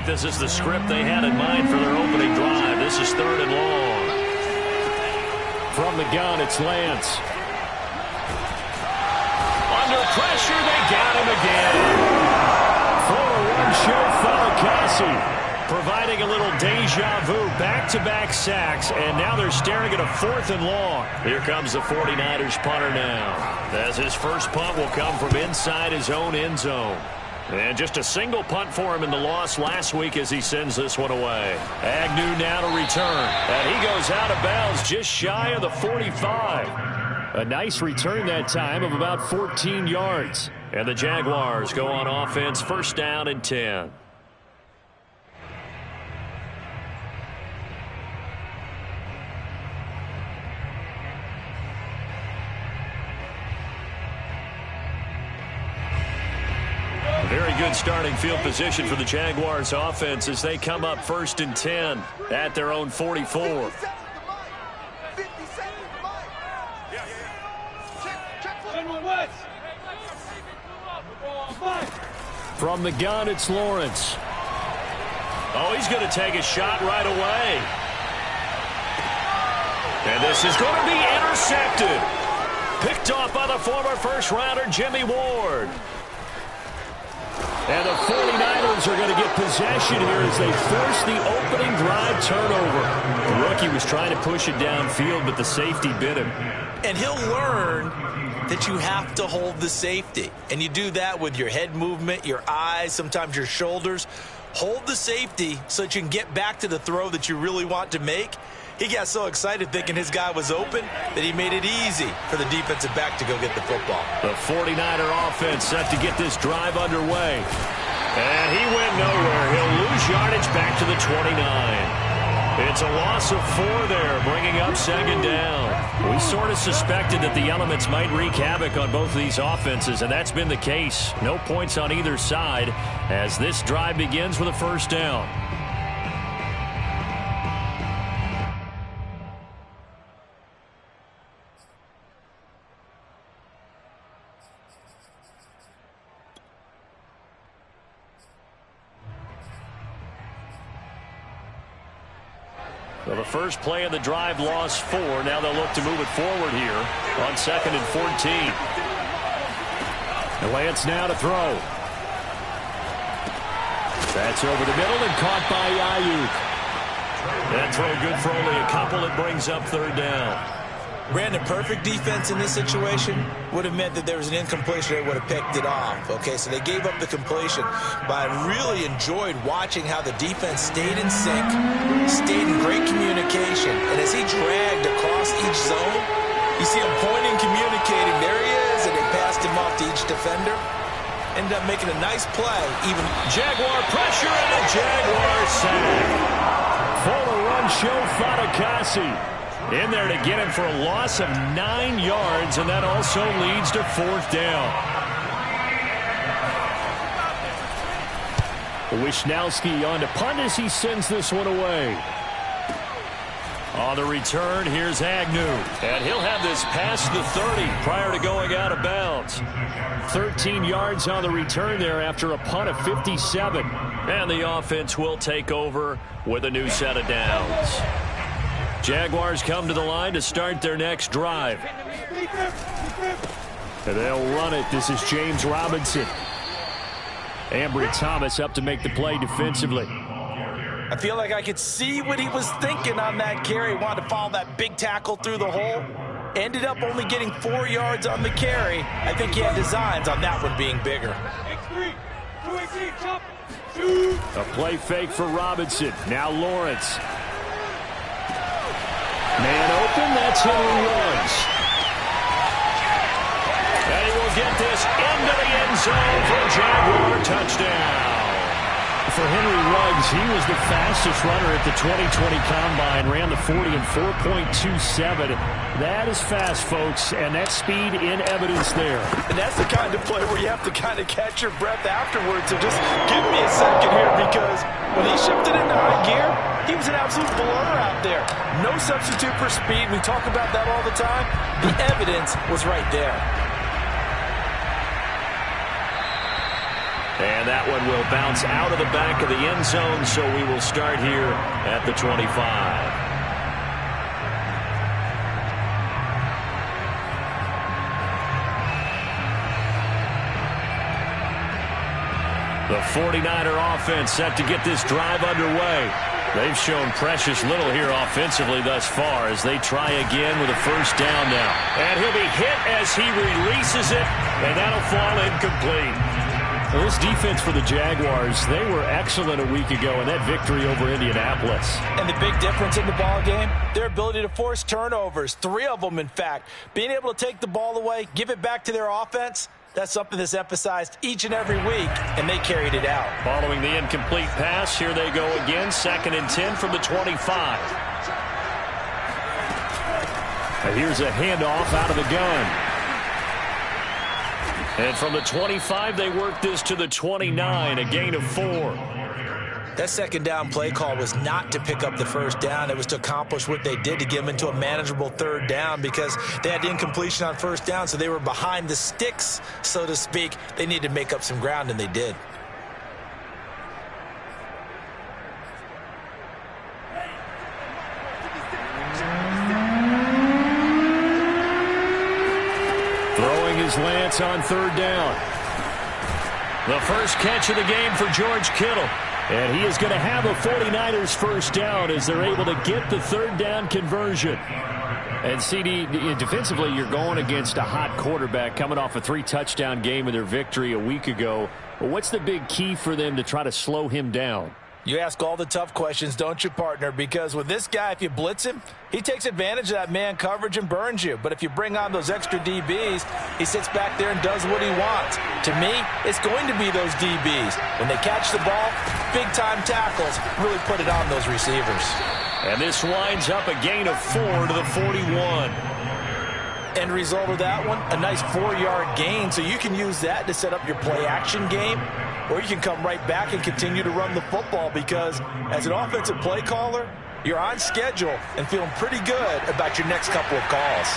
this is the script they had in mind for their opening drive. This is 3rd and long. From the gun, it's Lance. Under pressure, they got him again. For a one-show Falicassi. Providing a little deja vu, back-to-back sacks, and now they're staring at a 4th and long. Here comes the 49ers punter now, as his first punt will come from inside his own end zone. And just a single punt for him in the loss last week as he sends this one away. Agnew now to return, and he goes out of bounds just shy of the 45. A nice return that time of about 14 yards. And the Jaguars go on offense, 1st down and 10. Very good starting field position for the Jaguars offense as they come up 1st and 10 at their own 44. From the gun, it's Lawrence. Oh, he's going to take a shot right away. And this is going to be intercepted. Picked off by the former first-rounder Jimmy Ward. And the 49ers are going to get possession here as they force the opening drive turnover. The rookie was trying to push it downfield, but the safety bit him. And he'll learn that you have to hold the safety. And you do that with your head movement, your eyes, sometimes your shoulders. Hold the safety so that you can get back to the throw that you really want to make. He got so excited thinking his guy was open that he made it easy for the defensive back to go get the football. The 49er offense set to get this drive underway. And he went nowhere. He'll lose yardage back to the 29. It's a loss of 4 there, bringing up 2nd down. We sort of suspected that the elements might wreak havoc on both of these offenses, and that's been the case. No points on either side as this drive begins with a 1st down. Well, the first play of the drive lost 4. Now they'll look to move it forward here on 2nd and 14. And Lance now to throw. That's over the middle and caught by Ayuk. That throw good for only a couple. It brings up 3rd down. Brandon, perfect defense in this situation would have meant that there was an incompletion. They would have picked it off. Okay, so they gave up the completion. But I really enjoyed watching how the defense stayed in sync, stayed in great communication. And as he dragged across each zone, you see him pointing, communicating. There he is, and they passed him off to each defender. Ended up making a nice play. Even Jaguar pressure and a Jaguar sack. For a run, show Falicassi. In there to get him for a loss of 9 yards, and that also leads to 4th down. Wishnowski on to punt as he sends this one away. On the return, here's Agnew. And he'll have this past the 30 prior to going out of bounds. 13 yards on the return there after a punt of 57. And the offense will take over with a new set of downs. Jaguars come to the line to start their next drive. And they'll run it. This is James Robinson. Ambry Thomas up to make the play defensively. I feel like I could see what he was thinking on that carry. Wanted to follow that big tackle through the hole. Ended up only getting 4 yards on the carry. I think he had designs on that one being bigger. A play fake for Robinson. Now Lawrence. Man open, that's Henry Ruggs. And he will get this into the end zone for a Jaguar touchdown. For Henry Ruggs, he was the fastest runner at the 2020 Combine. Ran the 40 in 4.27. That is fast, folks, and that speed in evidence there. And that's the kind of play where you have to kind of catch your breath afterwards. So just give me a second here, because when he shifted into high gear, he was an absolute blur out there. No substitute for speed. We talk about that all the time. The evidence was right there. And that one will bounce out of the back of the end zone, so we will start here at the 25. The 49er offense set to get this drive underway. They've shown precious little here offensively thus far as they try again with a first down now. And he'll be hit as he releases it, and that'll fall incomplete. Well, this defense for the Jaguars, they were excellent a week ago in that victory over Indianapolis. And the big difference in the ball game, their ability to force turnovers, 3 of them in fact. Being able to take the ball away, give it back to their offense, that's something that's emphasized each and every week, and they carried it out. Following the incomplete pass, here they go again, 2nd and 10 from the 25. And here's a handoff out of the gun. And from the 25, they work this to the 29, a gain of 4. That second down play call was not to pick up the first down. It was to accomplish what they did to get them into a manageable 3rd down because they had incompletion on first down, so they were behind the sticks, so to speak. They needed to make up some ground, and they did. Throwing his Lance on 3rd down. The first catch of the game for George Kittle. And he is going to have a 49ers first down as they're able to get the 3rd down conversion. And CD, defensively, you're going against a hot quarterback coming off a 3-touchdown game in their victory a week ago. But what's the big key for them to try to slow him down? You ask all the tough questions, don't you, partner? Because with this guy, if you blitz him, he takes advantage of that man coverage and burns you. But if you bring on those extra DBs, he sits back there and does what he wants. To me, it's going to be those DBs. When they catch the ball, big-time tackles really put it on those receivers. And this winds up a gain of 4 to the 41. End result of that one, a nice 4-yard gain. So you can use that to set up your play-action game. Or you can come right back and continue to run the football because as an offensive play caller, you're on schedule and feeling pretty good about your next couple of calls.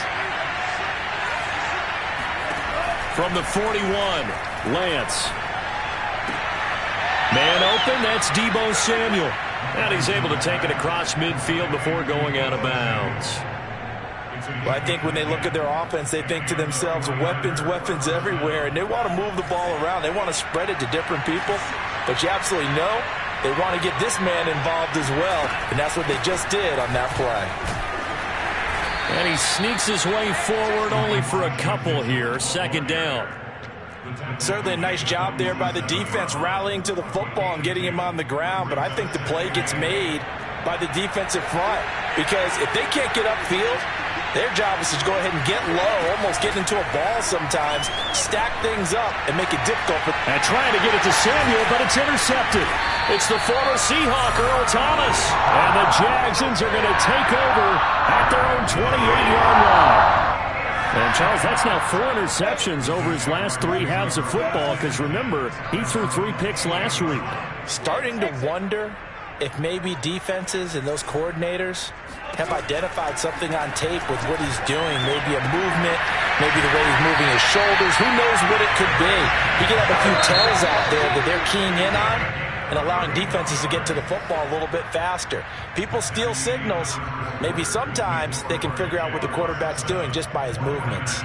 From the 41, Lance. Man open, that's Deebo Samuel. And he's able to take it across midfield before going out of bounds. Well, I think when they look at their offense, they think to themselves, weapons, weapons everywhere, and they want to move the ball around. They want to spread it to different people, but you absolutely know they want to get this man involved as well, and that's what they just did on that play. And he sneaks his way forward only for a couple here, 2nd down. Certainly a nice job there by the defense rallying to the football and getting him on the ground, but I think the play gets made by the defensive front because if they can't get upfield, their job is to go ahead and get low, almost get into a ball sometimes, stack things up, and make it difficult. And trying to get it to Samuel, but it's intercepted. It's the former Seahawk, Earl Thomas. And the Jagsons are going to take over at their own 28-yard line. And, Charles, that's now 4 interceptions over his last 3 halves of football because, remember, he threw 3 picks last week. Starting to wonder if maybe defenses and those coordinators have identified something on tape with what he's doing. Maybe a movement, maybe the way he's moving his shoulders. Who knows what it could be? He could have a few tells out there that they're keying in on and allowing defenses to get to the football a little bit faster. People steal signals. Maybe sometimes they can figure out what the quarterback's doing just by his movements.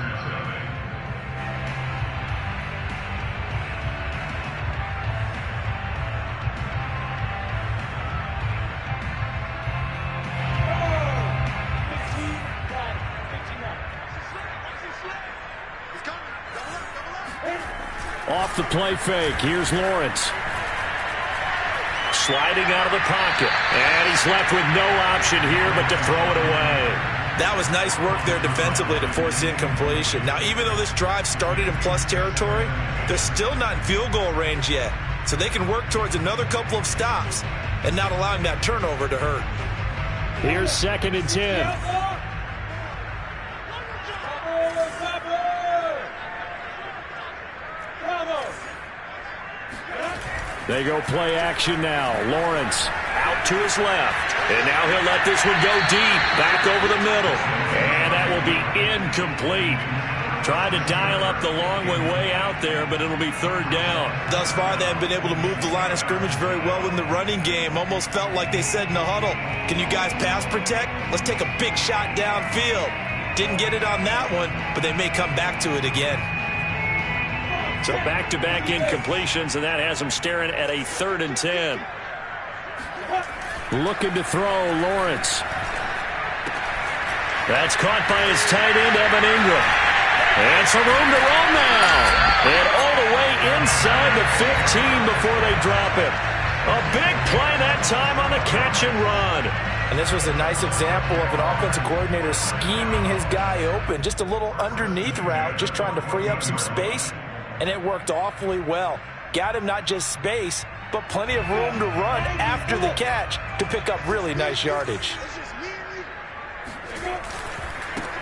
Off the play fake, here's Lawrence. Sliding out of the pocket. And he's left with no option here but to throw it away. That was nice work there defensively to force incompletion. Now, even though this drive started in plus territory, they're still not in field goal range yet. So they can work towards another couple of stops and not allowing that turnover to hurt. Here's 2nd and 10. They go play action now. Lawrence out to his left. And now he'll let this one go deep. Back over the middle. And that will be incomplete. Tried to dial up the long way out there, but it'll be third down. Thus far, they haven't been able to move the line of scrimmage very well in the running game. Almost felt like they said in the huddle, can you guys pass protect? Let's take a big shot downfield. Didn't get it on that one, but they may come back to it again. So back-to-back incompletions, and that has them staring at a 3rd and 10. Looking to throw, Lawrence. That's caught by his tight end, Evan Ingram. And some room to roam now. And all the way inside the 15 before they drop it. A big play that time on the catch and run. And this was a nice example of an offensive coordinator scheming his guy open. Just a little underneath route, just trying to free up some space. And it worked awfully well. Got him not just space, but plenty of room to run after the catch to pick up really nice yardage.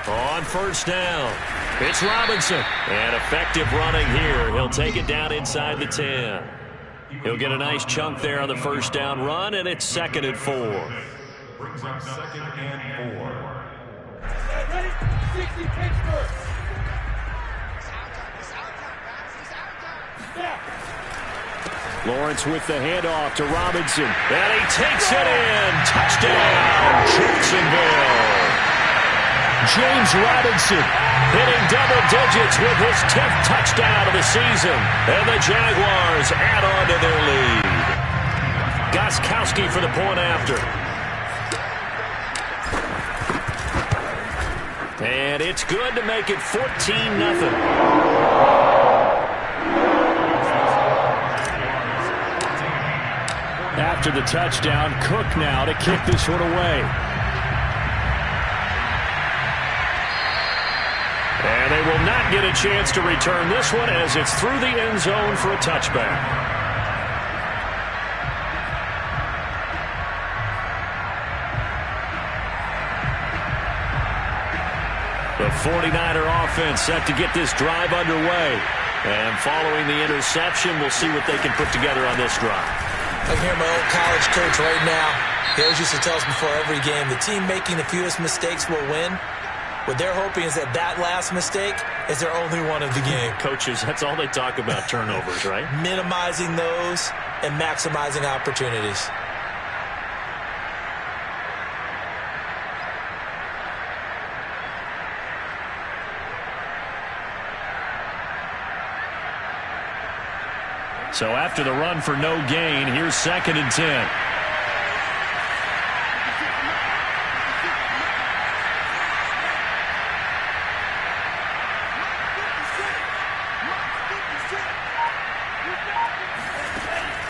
On first down, it's Robinson. And effective running here. He'll take it down inside the 10. He'll get a nice chunk there on the first down run, and it's 2nd and 4. Brings up 2nd and 4. Ready? 60 Pittsburgh. Lawrence with the handoff to Robinson. And he takes it in. Touchdown, Jacksonville. James Robinson hitting double digits with his 10th touchdown of the season. And the Jaguars add on to their lead. Gostkowski for the point after. And it's good to make it 14-0. After the touchdown, Cook now to kick this one away. And they will not get a chance to return this one as it's through the end zone for a touchback. The 49er offense set to get this drive underway. And following the interception, we'll see what they can put together on this drive. I can hear my old college coach right now. He always used to tell us before every game, the team making the fewest mistakes will win. What they're hoping is that that last mistake is their only one of the game. Coaches, that's all they talk about, turnovers, right? Minimizing those and maximizing opportunities. So after the run for no gain, here's 2nd and 10.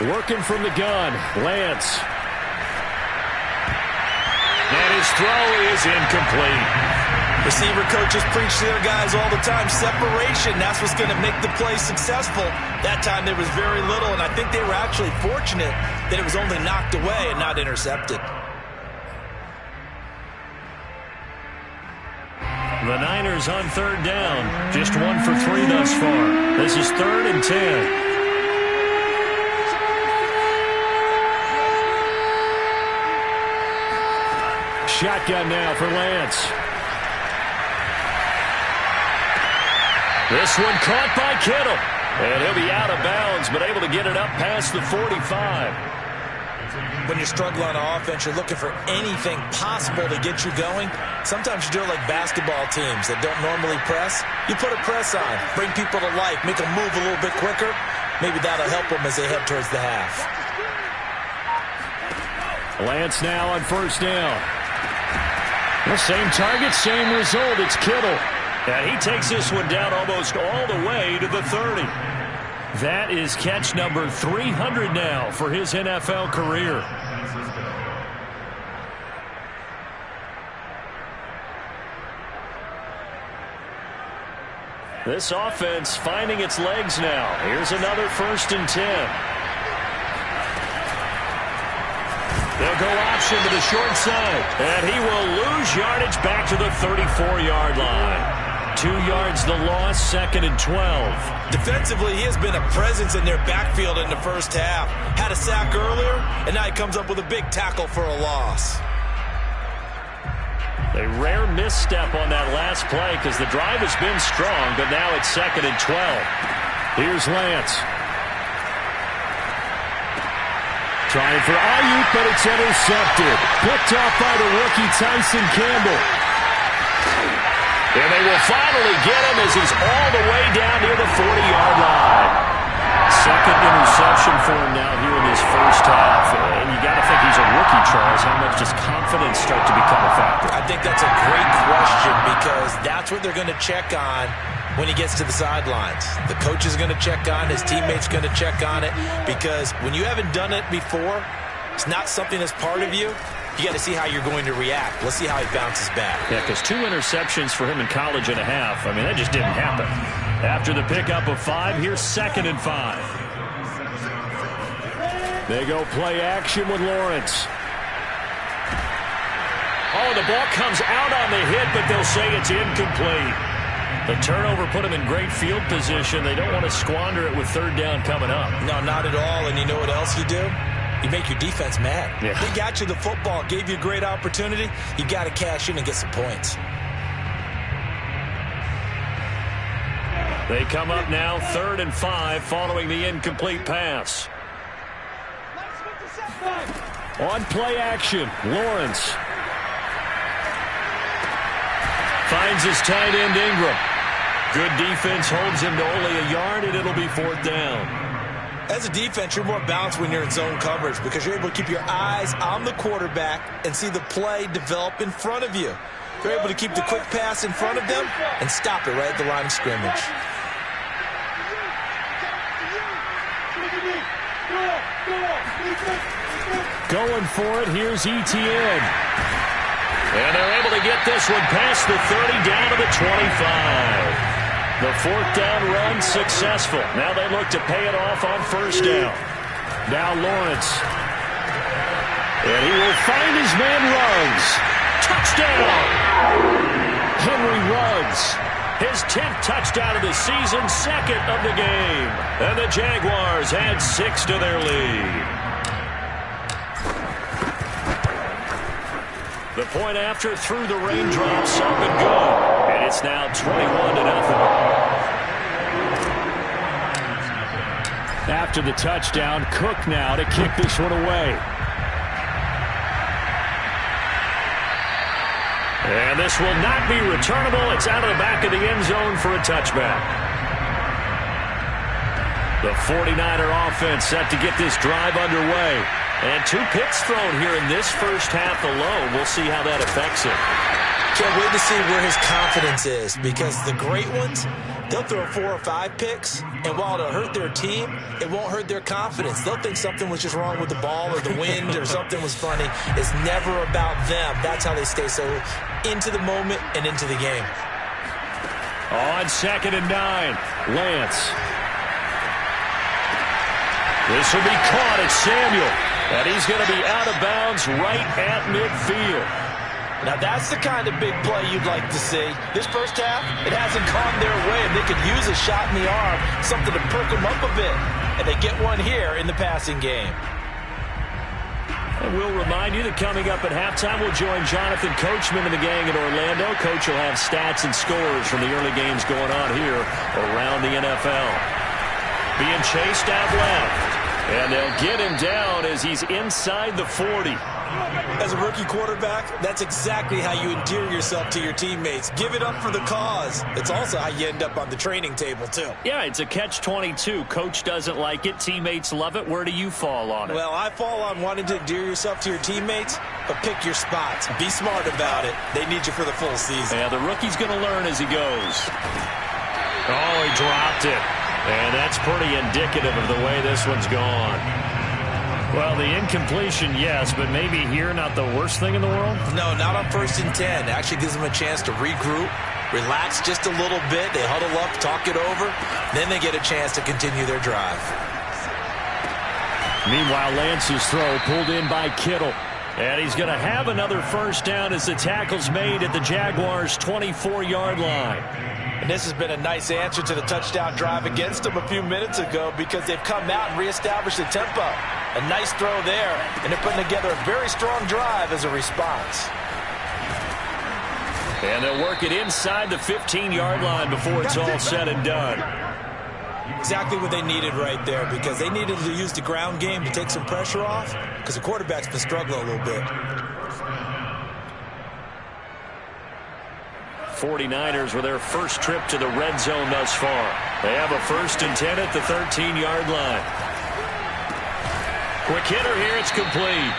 Working from the gun, Lance. And his throw is incomplete. Receiver coaches preach to their guys all the time. Separation, that's what's going to make the play successful. That time there was very little, and I think they were actually fortunate that it was only knocked away and not intercepted. The Niners on 3rd down. Just 1 for 3 thus far. This is 3rd and 10. Shotgun now for Lance. This one caught by Kittle. And he'll be out of bounds, but able to get it up past the 45. When you struggle on offense, you're looking for anything possible to get you going. Sometimes you do it like basketball teams that don't normally press. You put a press on, bring people to life, make them move a little bit quicker. Maybe that'll help them as they head towards the half. Lance now on first down. The same target, same result. It's Kittle. And he takes this one down almost all the way to the 30. That is catch number 300 now for his NFL career. This offense finding its legs now. Here's another 1st and 10. They'll go option to the short side. And he will lose yardage back to the 34-yard line. 2 yards the loss, 2nd and 12. Defensively, he has been a presence in their backfield in the first half. Had a sack earlier, and now he comes up with a big tackle for a loss. A rare misstep on that last play because the drive has been strong, but now it's 2nd and 12. Here's Lance. Trying for Ayuk, but it's intercepted. Picked off by the rookie Tyson Campbell. And they will finally get him as he's all the way down near the 40-yard line. Second interception for him now here in this first half. And you got to think he's a rookie, Charles. How much does confidence start to become a factor? I think that's a great question because that's what they're going to check on when he gets to the sidelines. The coach is going to check on, his teammates going to check on it, because when you haven't done it before, it's not something that's part of you. You got to see how you're going to react. Let's see how he bounces back. Yeah, because 2 interceptions for him in college and a half. I mean, that just didn't happen. After the pickup of 5, here's 2nd and 5. They go play action with Lawrence. Oh, the ball comes out on the hit, but they'll say it's incomplete. The turnover put him in great field position. They don't want to squander it with 3rd down coming up. No, not at all. And you know what else you do? You make your defense mad. Yeah. They got you the football, gave you a great opportunity. You got to cash in and get some points. They come up now 3rd and 5 following the incomplete pass. On play action, Lawrence finds his tight end Ingram. Good defense holds him to only a yard, and it'll be 4th down. As a defense, you're more balanced when you're in zone coverage because you're able to keep your eyes on the quarterback and see the play develop in front of you. You're able to keep the quick pass in front of them and stop it right at the line of scrimmage. Going for it, here's Etienne. And they're able to get this one past the 30 down to the 25. The 4th down run successful. Now they look to pay it off on 1st down. Now Lawrence. And he will find his man Ruggs. Touchdown! Henry Ruggs. His 10th touchdown of the season, 2nd of the game. And the Jaguars add 6 to their lead. The point after through the raindrops, up and good. And it's now 21-0. After the touchdown, Cook now to kick this one away. And this will not be returnable. It's out of the back of the end zone for a touchback. The 49er offense set to get this drive underway. And 2 picks thrown here in this first half alone. We'll see how that affects him. Can't wait to see where his confidence is because the great ones, they'll throw 4 or 5 picks, and while it'll hurt their team, it won't hurt their confidence. They'll think something was just wrong with the ball or the wind or something was funny. It's never about them. That's how they stay so into the moment and into the game. On 2nd and 9, Lance. This will be caught at Samuel. And he's going to be out of bounds right at midfield. Now that's the kind of big play you'd like to see. This first half, it hasn't gone their way, and they could use a shot in the arm, something to perk them up a bit. And they get one here in the passing game. And we'll remind you that coming up at halftime, we'll join Jonathan Coachman and the gang in Orlando. Coach will have stats and scores from the early games going on here around the NFL. Being chased out left. And they'll get him down as he's inside the 40. As a rookie quarterback, that's exactly how you endear yourself to your teammates. Give it up for the cause. It's also how you end up on the training table, too. Yeah, it's a catch-22. Coach doesn't like it. Teammates love it. Where do you fall on it? Well, I fall on wanting to endear yourself to your teammates, but pick your spots. Be smart about it. They need you for the full season. Yeah, the rookie's going to learn as he goes. Oh, he dropped it. And that's pretty indicative of the way this one's gone. Well, the incompletion, yes, but maybe here not the worst thing in the world? No, not on 1st and 10. It actually gives them a chance to regroup, relax just a little bit. They huddle up, talk it over. Then they get a chance to continue their drive. Meanwhile, Lance's throw pulled in by Kittle. And he's going to have another 1st down as the tackle's made at the Jaguars' 24-yard line. And this has been a nice answer to the touchdown drive against them a few minutes ago because they've come out and reestablished the tempo. A nice throw there, and they're putting together a very strong drive as a response. And they'll work it inside the 15-yard line before it's all said and done. Exactly what they needed right there, because they needed to use the ground game to take some pressure off, because the quarterback's been struggling a little bit. 49ers with their first trip to the red zone thus far. They have a 1st and 10 at the 13-yard line. Quick hitter here, it's complete.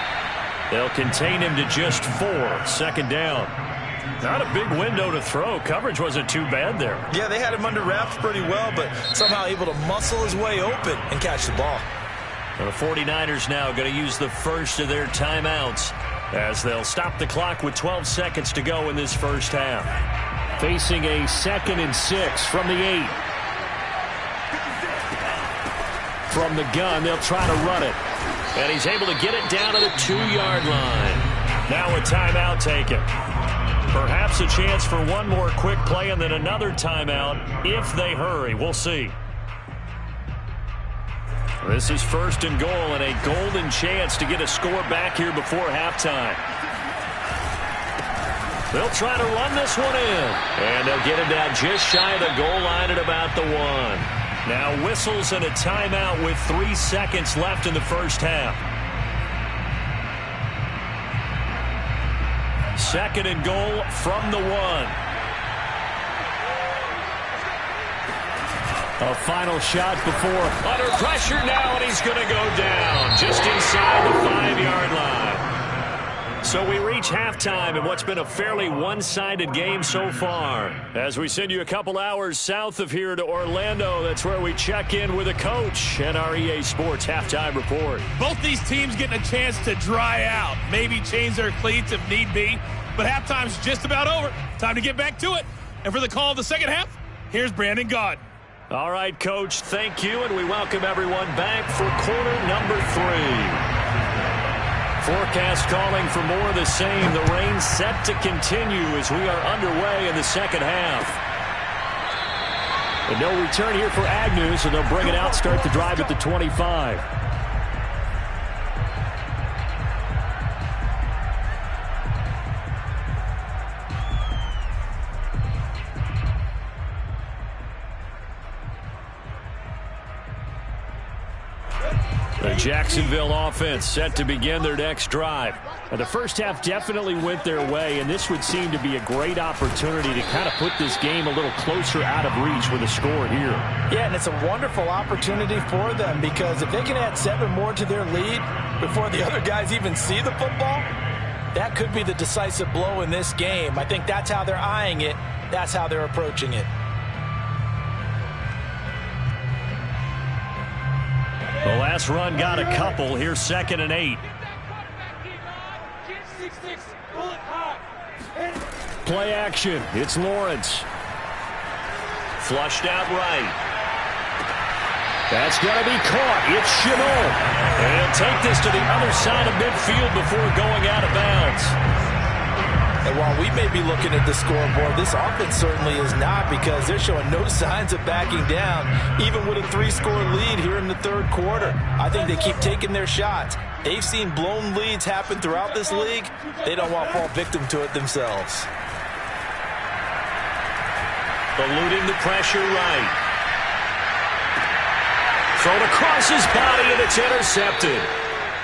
They'll contain him to just 4. 2nd down. Not a big window to throw. Coverage wasn't too bad there. Yeah, they had him under wraps pretty well, but somehow able to muscle his way open and catch the ball. The 49ers now going to use the first of their timeouts as they'll stop the clock with 12 seconds to go in this first half. Facing a 2nd and 6 from the 8. From the gun, they'll try to run it. And he's able to get it down to the 2-yard line. Now a timeout taken. Perhaps a chance for one more quick play and then another timeout if they hurry. We'll see. This is 1st and goal and a golden chance to get a score back here before halftime. They'll try to run this one in. And they'll get him down just shy of the goal line at about the 1. Now whistles and a timeout with 3 seconds left in the first half. 2nd and goal from the 1. A final shot before. Under pressure now, and he's going to go down just inside the 5-yard line. So we reach halftime in what's been a fairly one-sided game so far. As we send you a couple hours south of here to Orlando, that's where we check in with a coach and our EA Sports halftime report. Both these teams getting a chance to dry out, maybe change their cleats if need be, but halftime's just about over. Time to get back to it. And for the call of the second half, here's Brandon Gaudin. All right, Coach, thank you, and we welcome everyone back for quarter number 3. Forecast calling for more of the same. The rain set to continue as we are underway in the second half. And no return here for Agnew, so they'll bring it out, start the drive at the 25. The Jacksonville offense set to begin their next drive. Now, the first half definitely went their way, and this would seem to be a great opportunity to kind of put this game a little closer out of reach with a score here. Yeah, and it's a wonderful opportunity for them, because if they can add 7 more to their lead before the other guys even see the football, that could be the decisive blow in this game. I think that's how they're eyeing it. That's how they're approaching it. The last run got a couple. Here's 2nd and 8. Play action. It's Lawrence. Flushed out right. That's going to be caught. It's Chenault. And he'll take this to the other side of midfield before going out of bounds. And while we may be looking at the scoreboard, this offense certainly is not, because they're showing no signs of backing down, even with a 3-score lead here in the third quarter. I think they keep taking their shots. They've seen blown leads happen throughout this league. They don't want to fall victim to it themselves. Eluding the pressure right. Thrown across his body, and it's intercepted.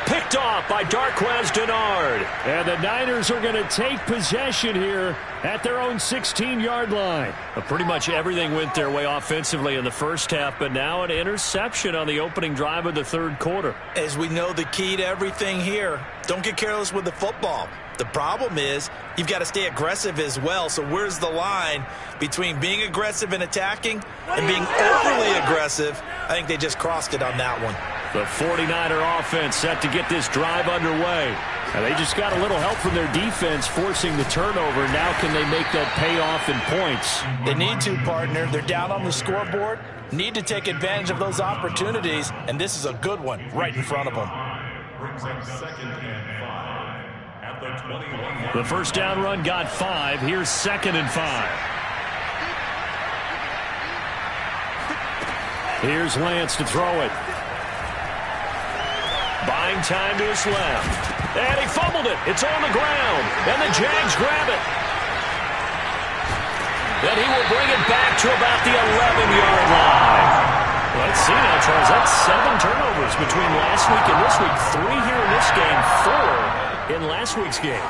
Picked off by Darquez Denard. And the Niners are going to take possession here at their own 16-yard line. But pretty much everything went their way offensively in the first half, but now an interception on the opening drive of the third quarter. As we know, the key to everything here, don't get careless with the football. The problem is you've got to stay aggressive as well. So where's the line between being aggressive and attacking and being overly aggressive? I think they just crossed it on that one. The 49er offense set to get this drive underway. And they just got a little help from their defense forcing the turnover. Now can they make that pay off in points? They need to, partner. They're down on the scoreboard. Need to take advantage of those opportunities. And this is a good one right in front of them. Brings up 2nd and 5 at the 21. The first down run got 5. Here's 2nd and 5. Here's Lance to throw it. Buying time to his left. And he fumbled it. It's on the ground. And the Jags grab it. And he will bring it back to about the 11-yard line. Let's see now, Charles. That's 7 turnovers between last week and this week. 3 here in this game, 4 in last week's game.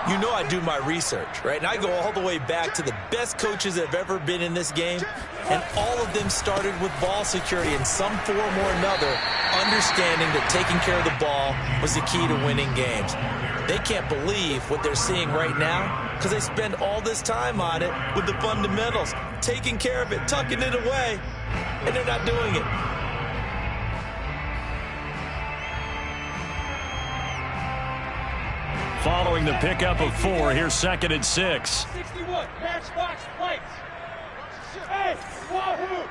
You know I do my research, right? And I go all the way back to the best coaches that have ever been in this game, and all of them started with ball security in some form or another, understanding that taking care of the ball was the key to winning games. They can't believe what they're seeing right now because they spend all this time on it with the fundamentals, taking care of it, tucking it away, and they're not doing it. Following the pickup of 4, here's 2nd and 6. 61, matchbox plates. Hey, wahoo!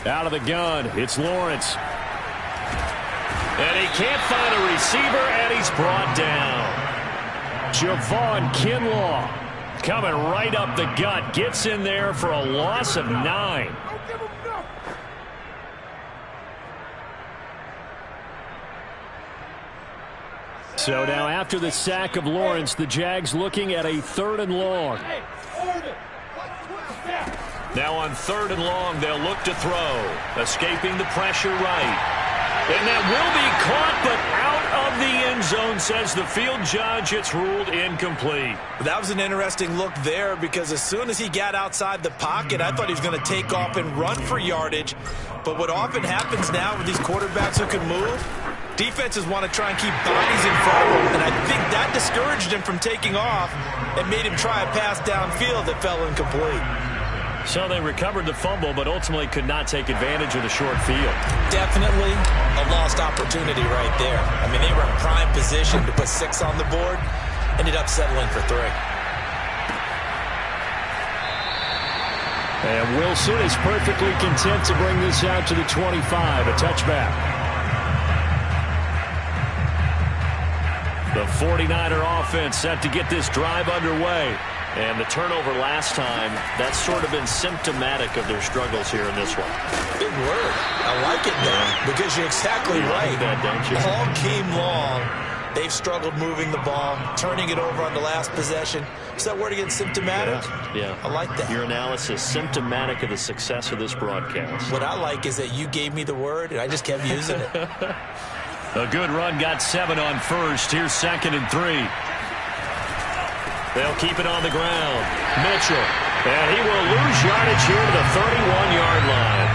Out of the gun, it's Lawrence. And he can't find a receiver, and he's brought down. Javon Kinlaw coming right up the gut. Gets in there for a loss of 9. So now after the sack of Lawrence, the Jags looking at a 3rd and long. Now on 3rd and long, they'll look to throw. Escaping the pressure right. And that will be caught, but out of the end zone, says the field judge. It's ruled incomplete. That was an interesting look there because as soon as he got outside the pocket, I thought he was going to take off and run for yardage. But what often happens now with these quarterbacks who can move, defenses want to try and keep bodies in front of him, and I think that discouraged him from taking off and made him try a pass downfield that fell incomplete. So they recovered the fumble, but ultimately could not take advantage of the short field. Definitely a lost opportunity right there. I mean, they were in prime position to put 6 on the board, ended up settling for 3. And Wilson is perfectly content to bring this out to the 25, a touchback. The 49er offense set to get this drive underway. And the turnover last time, that's sort of been symptomatic of their struggles here in this one. Big word. I like it now because you're exactly right. Like that, don't you? All game long, they've struggled moving the ball, turning it over on the last possession. Is that word again, symptomatic? Yeah. I like that. Your analysis, symptomatic of the success of this broadcast. What I like is that you gave me the word, and I just kept using it. A good run, got 7 on 1st. Here's 2nd and 3. They'll keep it on the ground. Mitchell. And he will lose yardage here to the 31-yard line.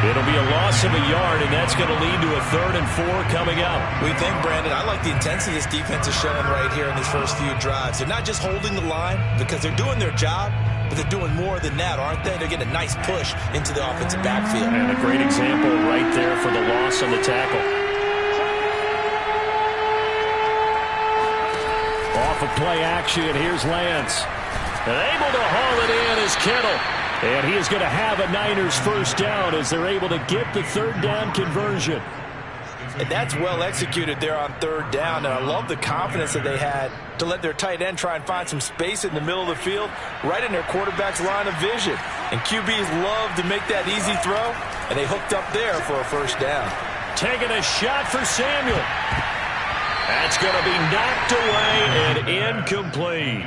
It'll be a loss of a yard, and that's going to lead to a 3rd and 4 coming up. We think, Brandon, I like the intensity this defense is showing right here in these first few drives. They're not just holding the line because they're doing their job, but they're doing more than that, aren't they? They're getting a nice push into the offensive backfield. And a great example right there for the loss on the tackle. Off of play action, here's Lance. And able to haul it in is Kittle. And he is going to have a Niners first down as they're able to get the 3rd down conversion. And that's well executed there on 3rd down. And I love the confidence that they had to let their tight end try and find some space in the middle of the field, right in their quarterback's line of vision. And QBs love to make that easy throw, and they hooked up there for a first down. Taking a shot for Samuel. That's going to be knocked away and incomplete.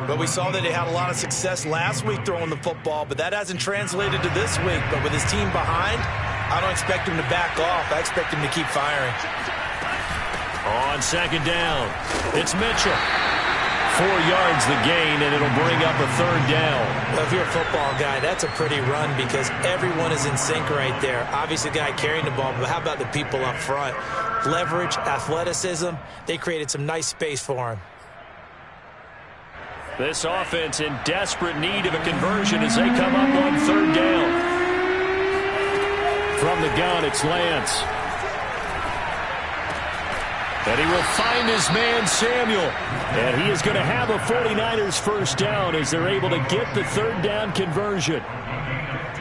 But we saw that they had a lot of success last week throwing the football, but that hasn't translated to this week. But with his team behind, I don't expect him to back off. I expect him to keep firing. On 2nd down, it's Mitchell. 4 yards the gain, and it'll bring up a 3rd down. Well, if you're a football guy, that's a pretty run because everyone is in sync right there. Obviously, the guy carrying the ball, but how about the people up front? Leverage, athleticism, they created some nice space for him. This offense in desperate need of a conversion as they come up on 3rd down. From the gun, it's Lance. And he will find his man, Samuel. And he is going to have a 49ers first down as they're able to get the 3rd down conversion.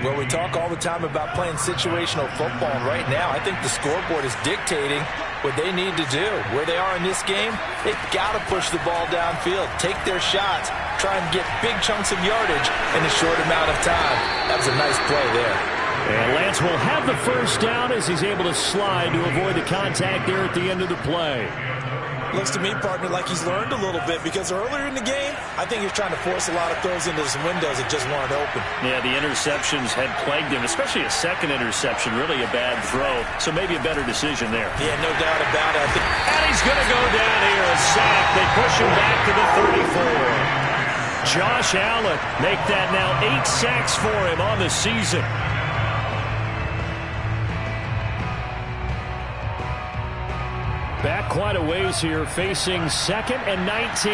Well, we talk all the time about playing situational football, and right now I think the scoreboard is dictating what they need to do. Where they are in this game, they've got to push the ball downfield, take their shots, try and get big chunks of yardage in a short amount of time. That was a nice play there. And Lance will have the first down as he's able to slide to avoid the contact there at the end of the play. Looks to me, partner, like he's learned a little bit, because earlier in the game, I think he was trying to force a lot of throws into some windows that just weren't open. Yeah, the interceptions had plagued him, especially a second interception, really a bad throw. So maybe a better decision there. Yeah, no doubt about it. And he's going to go down here, a sack. They push him back to the 34. Josh Allen make that now 8 sacks for him on the season. Back quite a ways here, facing 2nd and 19.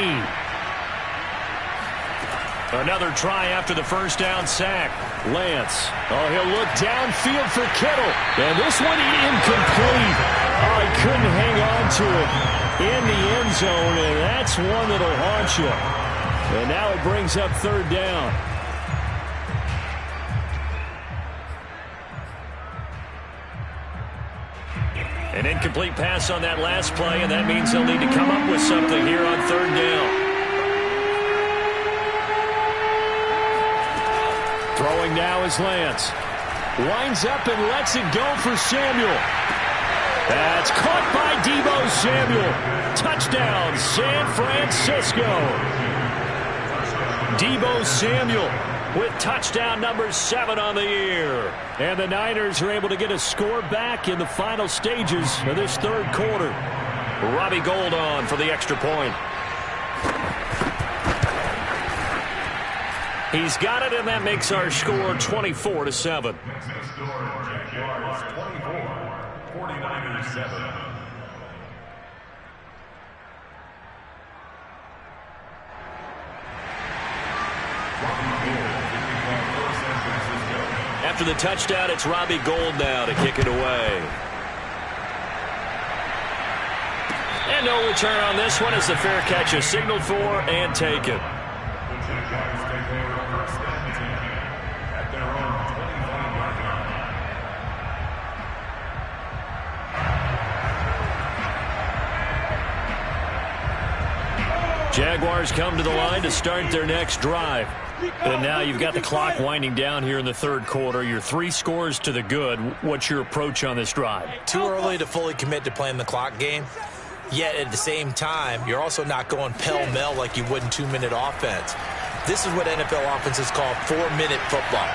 Another try after the first down sack. Lance. Oh, he'll look downfield for Kittle. And this one incomplete. Oh, he couldn't hang on to it in the end zone, and that's one that'll haunt you. And now it brings up 3rd down. An incomplete pass on that last play, and that means they'll need to come up with something here on 3rd down. Throwing now is Lance. Winds up and lets it go for Samuel. That's caught by Deebo Samuel. Touchdown, San Francisco. Deebo Samuel with touchdown number 7 on the year. And the Niners are able to get a score back in the final stages of this 3rd quarter. Robbie Gould on for the extra point. He's got it, and that makes our score 24-7. Jaguars 24, 49ers 7. After the touchdown, it's Robbie Gould now to kick it away. And no return on this one as the fair catch is signaled for and taken. The Jaguars take over 1st and 10 at their own 25-yard line. Jaguars come to the line to start their next drive. And now you've got the clock winding down here in the 3rd quarter. You're 3 scores to the good. What's your approach on this drive? Too early to fully commit to playing the clock game. Yet at the same time, you're also not going pell-mell like you would in 2-minute offense. This is what NFL offenses call 4-minute football.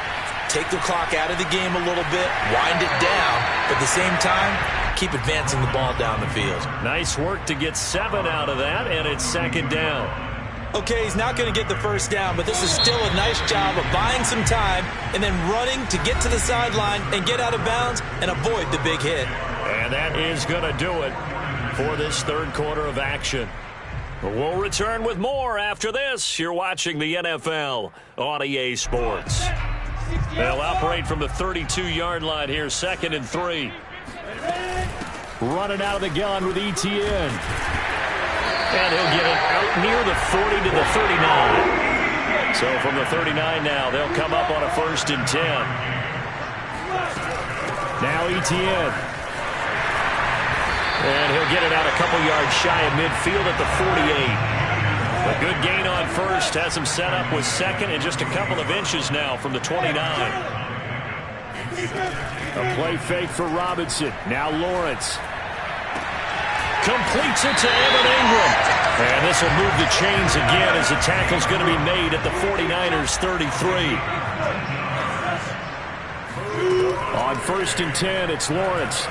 Take the clock out of the game a little bit, wind it down, but at the same time, keep advancing the ball down the field. Nice work to get 7 out of that, and it's 2nd down. Okay, he's not going to get the first down, but this is still a nice job of buying some time and then running to get to the sideline and get out of bounds and avoid the big hit. And that is going to do it for this 3rd quarter of action. We'll return with more after this. You're watching the NFL on EA Sports. They'll operate from the 32-yard line here, 2nd and 3. Running out of the gun with ETN. And he'll get it out near the 40 to the 39. So from the 39 now, they'll come up on a 1st and 10. Now ETN. And he'll get it out a couple yards shy of midfield at the 48. A good gain on 1st, has him set up with 2nd and just a couple of inches now from the 29. A play fake for Robinson. Now Lawrence. Completes it to Evan Ingram. And this will move the chains again as the tackle's going to be made at the 49ers 33. On 1st and 10, it's Lawrence.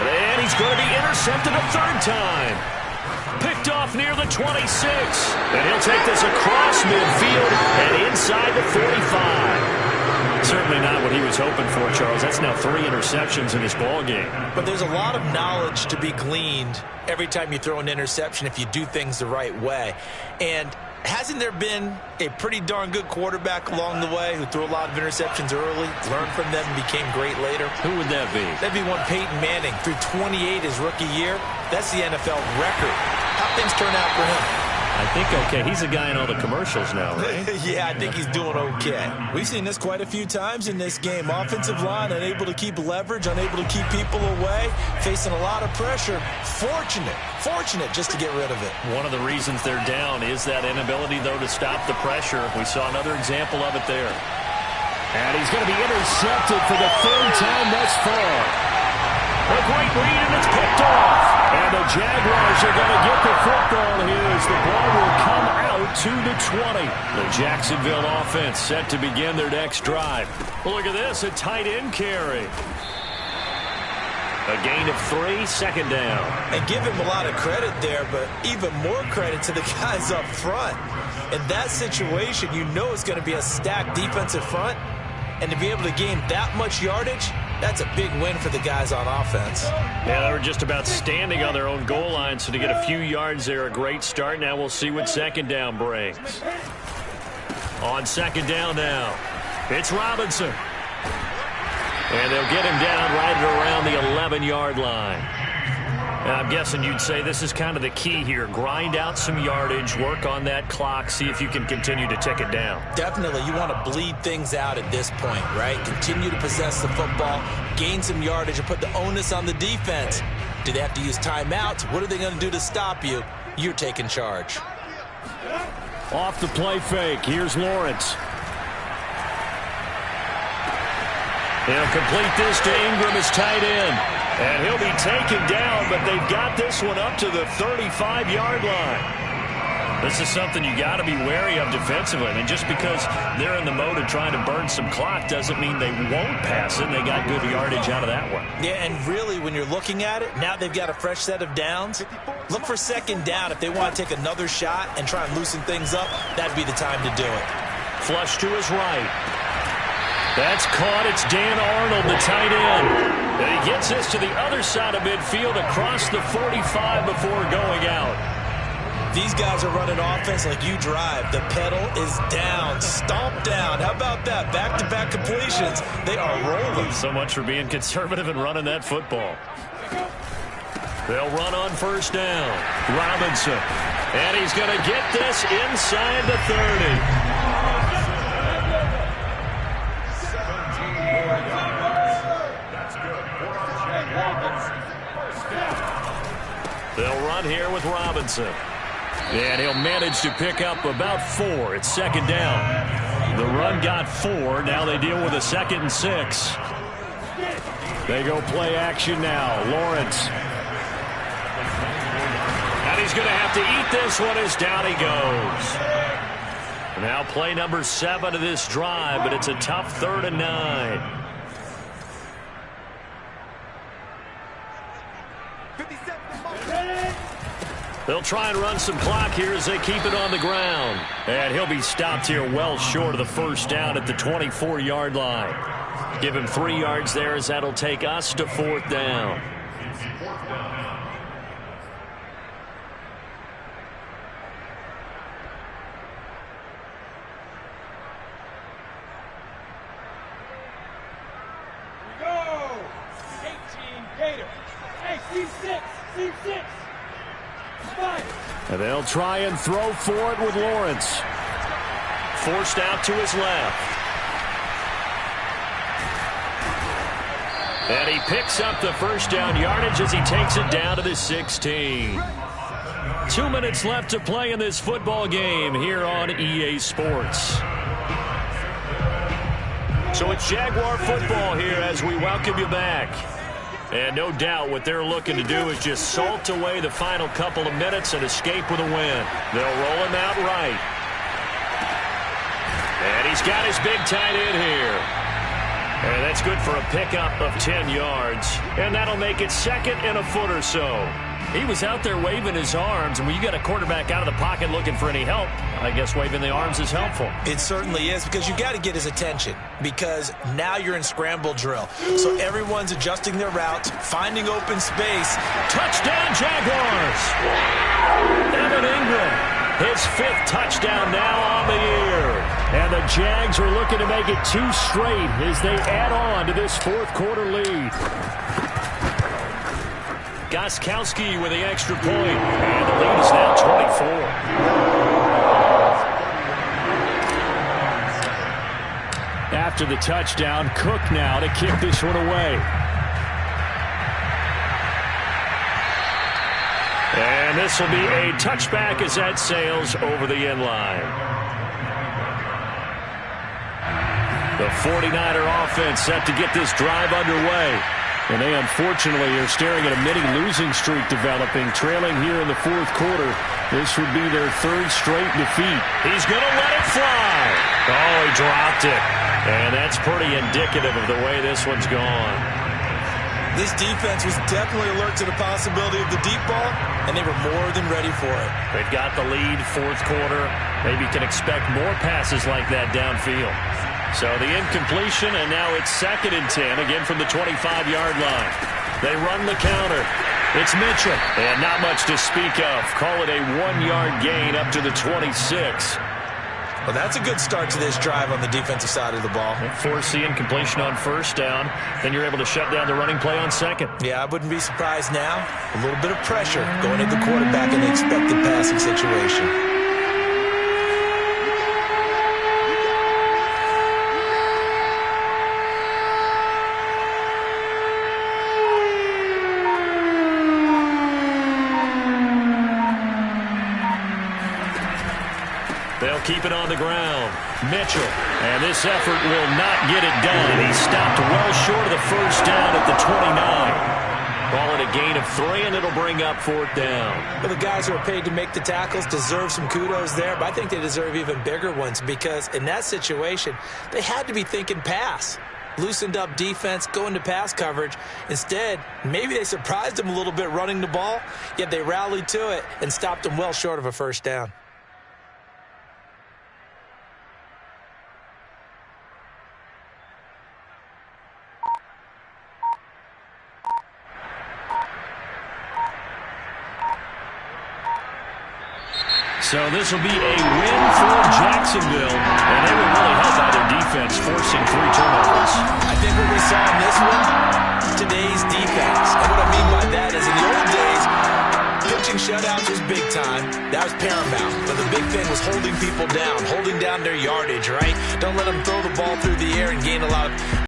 And he's going to be intercepted a 3rd time. Picked off near the 26. And he'll take this across midfield and inside the 45. Certainly not what he was hoping for, Charles. That's now 3 interceptions in this ball game. But there's a lot of knowledge to be gleaned every time you throw an interception if you do things the right way. And hasn't there been a pretty darn good quarterback along the way who threw a lot of interceptions early, learned from them, and became great later? Who would that be? That'd be one Peyton Manning. Threw 28 his rookie year. That's the NFL record. How things turn out for him? I think okay. He's a guy in all the commercials now, right? Yeah, I think he's doing okay. We've seen this quite a few times in this game. Offensive line unable to keep leverage, unable to keep people away, facing a lot of pressure. Fortunate just to get rid of it. One of the reasons they're down is that inability, though, to stop the pressure. We saw another example of it there. And he's going to be intercepted for the 3rd time thus far. A great read, and it's picked off. And the Jaguars are going to get the football here as the ball will come out to the 20. The Jacksonville offense set to begin their next drive. Look at this, a tight end carry. A gain of 3, second down. And give him a lot of credit there, but even more credit to the guys up front. In that situation, you know it's going to be a stacked defensive front. And to be able to gain that much yardage, that's a big win for the guys on offense. Yeah, they were just about standing on their own goal line, so to get a few yards there, a great start. Now we'll see what second down brings. On second down now, it's Robinson. And they'll get him down right around the 11-yard line. And I'm guessing you'd say this is kind of the key here. Grind out some yardage, work on that clock, see if you can continue to tick it down. Definitely. You want to bleed things out at this point, right? Continue to possess the football, gain some yardage, and put the onus on the defense. Do they have to use timeouts? What are they going to do to stop you? You're taking charge. Off the play fake. Here's Lawrence. He'll complete this to Ingram as tight end. And he'll be taken down, but they've got this one up to the 35-yard line. This is something you got to be wary of defensively. I mean, just because they're in the mode of trying to burn some clock doesn't mean they won't pass it. They got good yardage out of that one. Yeah, and really, when you're looking at it, now they've got a fresh set of downs. Look for second down. If they want to take another shot and try and loosen things up, that'd be the time to do it. Flush to his right. That's caught. It's Dan Arnold, the tight end. And he gets this to the other side of midfield across the 45 before going out. These guys are running offense like you drive. The pedal is down, stomp down. How about that? Back-to-back completions. They are rolling. So much for being conservative and running that football. They'll run on first down. Robinson. And he's going to get this inside the 30. They'll run here with Robinson. And he'll manage to pick up about 4. It's second down. The run got 4. Now they deal with a 2nd and 6. They go play action now. Lawrence. And he's going to have to eat this one as down he goes. Now play number 7 of this drive, but it's a tough 3rd and 9. They'll try and run some clock here as they keep it on the ground. And he'll be stopped here well short of the first down at the 24-yard line. Give him 3 yards there as that'll take us to 4th down. Go! 18, Gator. Hey, C6, C6. And they'll try and throw for it with Lawrence. Forced out to his left. And he picks up the first down yardage as he takes it down to the 16. 2 minutes left to play in this football game here on EA Sports. So it's Jaguar football here as we welcome you back. And no doubt what they're looking to do is just salt away the final couple of minutes and escape with a win. They'll roll him out right. And he's got his big tight end here. And that's good for a pickup of 10 yards. And that'll make it 2nd and a foot or so. He was out there waving his arms, and when you got a quarterback out of the pocket looking for any help, I guess waving the arms is helpful. It certainly is, because you got to get his attention, because now you're in scramble drill. So everyone's adjusting their routes, finding open space. Touchdown, Jaguars! Evan Ingram, his 5th touchdown now on the year. And the Jags are looking to make it 2 straight as they add on to this 4th quarter lead. Gostkowski with the extra point. And the lead is now 24. After the touchdown, Cook now to kick this one away. And this will be a touchback as that sails over the end line. The 49er offense set to get this drive underway. And they unfortunately are staring at a mini losing streak developing, trailing here in the fourth quarter. This would be their third straight defeat. He's going to let it fly. Oh, he dropped it. And that's pretty indicative of the way this one's gone. This defense was definitely alert to the possibility of the deep ball, and they were more than ready for it. They've got the lead, fourth quarter. Maybe can expect more passes like that downfield. So the incompletion, and now it's 2nd and 10, again from the 25-yard line. They run the counter. It's Mitchell, and not much to speak of. Call it a 1-yard gain up to the 26. Well, that's a good start to this drive on the defensive side of the ball. Force the incompletion on first down. Then you're able to shut down the running play on second. Yeah, I wouldn't be surprised now. A little bit of pressure going at the quarterback in the expected passing situation. They'll keep it on the ground. Mitchell. And this effort will not get it done. He stopped well short of the first down at the 29. Call it a gain of 3, and it'll bring up 4th down. Well, the guys who are paid to make the tackles deserve some kudos there, but I think they deserve even bigger ones because in that situation, they had to be thinking pass. Loosened up defense, going to pass coverage. Instead, maybe they surprised them a little bit running the ball, yet they rallied to it and stopped them well short of a first down. So this will be a win for Jacksonville, and they were really helped by their defense, forcing 3 turnovers. I think what we saw in this one, today's defense. And what I mean by that is in the old days, pitching shutouts was big time. That was paramount. But the big thing was holding people down, holding down their yardage, right? Don't let them throw the ball through the air and gain a lot of